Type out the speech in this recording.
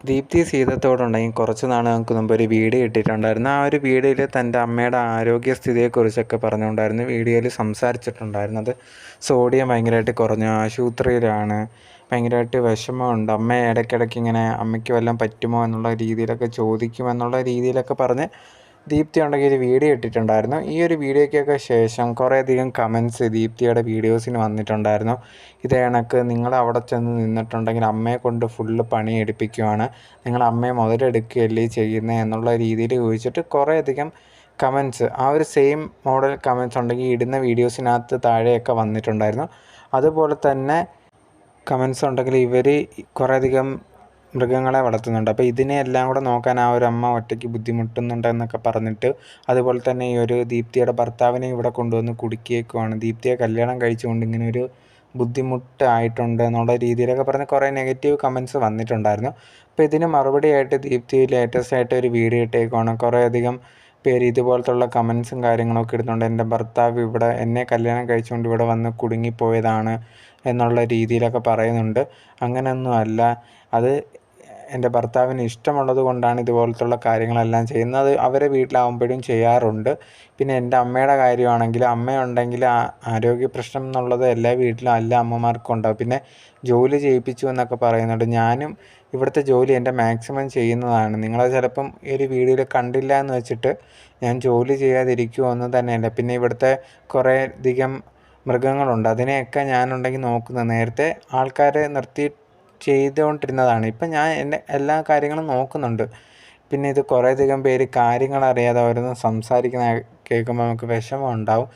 ദീപ്തി സീതത്തോടുണ്ടെങ്കിൽ കുറച്ച് നാളുകൾക്ക് മുമ്പ് ഒരു വീഡിയോ ഇട്ടിട്ടുണ്ടായിരുന്നു. ആ ഒരു വീഡിയോയിൽ തൻ്റെ അമ്മയുടെ ആരോഗ്യസ്ഥിതിയെക്കുറിച്ചൊക്കെ പറഞ്ഞുകൊണ്ടായിരുന്നു വീഡിയോയിൽ സംസാരിച്ചിട്ടുണ്ടായിരുന്നത്. സോഡിയം ഭയങ്കരമായിട്ട് കുറഞ്ഞു, ആശുപത്രിയിലാണ്, ഭയങ്കരമായിട്ട് വിഷമമുണ്ട്, അമ്മ ഇടയ്ക്കിടയ്ക്ക് ഇങ്ങനെ അമ്മയ്ക്ക് വല്ലതും പറ്റുമോ എന്നുള്ള രീതിയിലൊക്കെ ചോദിക്കുമെന്നുള്ള രീതിയിലൊക്കെ പറഞ്ഞ് ദീപ്തി ഉണ്ടെങ്കിൽ ഒരു വീഡിയോ ഇട്ടിട്ടുണ്ടായിരുന്നു. ഈ ഒരു വീഡിയോയ്ക്കൊക്കെ ശേഷം കുറേയധികം കമൻറ്റ്സ് ദീപ്തിയുടെ വീഡിയോസിന് വന്നിട്ടുണ്ടായിരുന്നു. ഇതേ കണക്ക് നിങ്ങൾ അവിടെ ചെന്ന് നിന്നിട്ടുണ്ടെങ്കിൽ അമ്മയെ കൊണ്ട് ഫുള്ള് പണി എടുപ്പിക്കുവാണ്, നിങ്ങൾ അമ്മയെ മുതലെടുക്കുകയല്ലേ ചെയ്യുന്നത് എന്നുള്ള രീതിയിൽ ചോദിച്ചിട്ട് കുറേയധികം കമൻറ്റ്സ്, ആ ഒരു സെയിം മോഡൽ കമൻറ്റ്സ് ഉണ്ടെങ്കിൽ ഇടുന്ന വീഡിയോസിനകത്ത് താഴെയൊക്കെ വന്നിട്ടുണ്ടായിരുന്നു. അതുപോലെ തന്നെ കമൻറ്റ്സ് ഉണ്ടെങ്കിൽ ഇവർ കുറേയധികം മൃഗങ്ങളെ വളർത്തുന്നുണ്ട്, അപ്പോൾ ഇതിനെയെല്ലാം കൂടെ നോക്കാൻ ആ ഒരു അമ്മ ഒറ്റയ്ക്ക് ബുദ്ധിമുട്ടുന്നുണ്ടെന്നൊക്കെ പറഞ്ഞിട്ട്, അതുപോലെ തന്നെ ഈ ഒരു ദീപ്തിയുടെ ഭർത്താവിനെ ഇവിടെ കൊണ്ടുവന്ന് കുടുക്കിയേക്കുവാണ്, ദീപ്തിയെ കല്യാണം കഴിച്ചുകൊണ്ട് ഇങ്ങനെ ഒരു ബുദ്ധിമുട്ടായിട്ടുണ്ട് എന്നുള്ള രീതിയിലൊക്കെ പറഞ്ഞ് കുറേ നെഗറ്റീവ് കമൻറ്റ്സ് വന്നിട്ടുണ്ടായിരുന്നു. അപ്പോൾ ഇതിന് മറുപടിയായിട്ട് ദീപ്തി ലേറ്റസ്റ്റ് ആയിട്ട് ഒരു വീഡിയോ ഇട്ടേക്കുവാണ്. കുറേയധികം പേര് ഇതുപോലത്തുള്ള കമൻറ്റ്സും കാര്യങ്ങളൊക്കെ ഇടുന്നുണ്ട്. എൻ്റെ ഭർത്താവ് ഇവിടെ എന്നെ കല്യാണം കഴിച്ചുകൊണ്ട് ഇവിടെ വന്ന് കുടുങ്ങിപ്പോയതാണ് എന്നുള്ള രീതിയിലൊക്കെ പറയുന്നുണ്ട്. അങ്ങനെയൊന്നും അല്ല, അത് എൻ്റെ ഭർത്താവിന് ഇഷ്ടമുള്ളത് കൊണ്ടാണ് ഇതുപോലത്തുള്ള കാര്യങ്ങളെല്ലാം ചെയ്യുന്നത്. അവരെ വീട്ടിലാവുമ്പോഴും ചെയ്യാറുണ്ട്. പിന്നെ എൻ്റെ അമ്മയുടെ കാര്യമാണെങ്കിൽ, അമ്മയുണ്ടെങ്കിൽ ആരോഗ്യ പ്രശ്നം എന്നുള്ളത് എല്ലാ വീട്ടിലും എല്ലാ അമ്മമാർക്കും ഉണ്ടാകും. പിന്നെ ജോലി ചെയ്യിപ്പിച്ചു എന്നൊക്കെ പറയുന്നുണ്ട്. ഞാനും ഇവിടുത്തെ ജോലി എൻ്റെ മാക്സിമം ചെയ്യുന്നതാണ്. നിങ്ങളത് ചിലപ്പം ഈ ഒരു വീഡിയോയിൽ കണ്ടില്ല എന്ന് വെച്ചിട്ട് ഞാൻ ജോലി ചെയ്യാതിരിക്കുമോ തന്നെയല്ല. പിന്നെ ഇവിടുത്തെ കുറേ അധികം മൃഗങ്ങളുണ്ട്, അതിനെയൊക്കെ ഞാനുണ്ടെങ്കിൽ നോക്കുന്നത്. നേരത്തെ ആൾക്കാരെ നിർത്തി ചെയ്തുകൊണ്ടിരുന്നതാണ്, ഇപ്പം ഞാൻ എൻ്റെ എല്ലാ കാര്യങ്ങളും നോക്കുന്നുണ്ട്. പിന്നെ ഇത് കുറേയധികം പേര് കാര്യങ്ങളറിയാതെ ഓരോന്ന് സംസാരിക്കുന്ന കേൾക്കുമ്പോൾ നമുക്ക് വിഷമം ഉണ്ടാവും.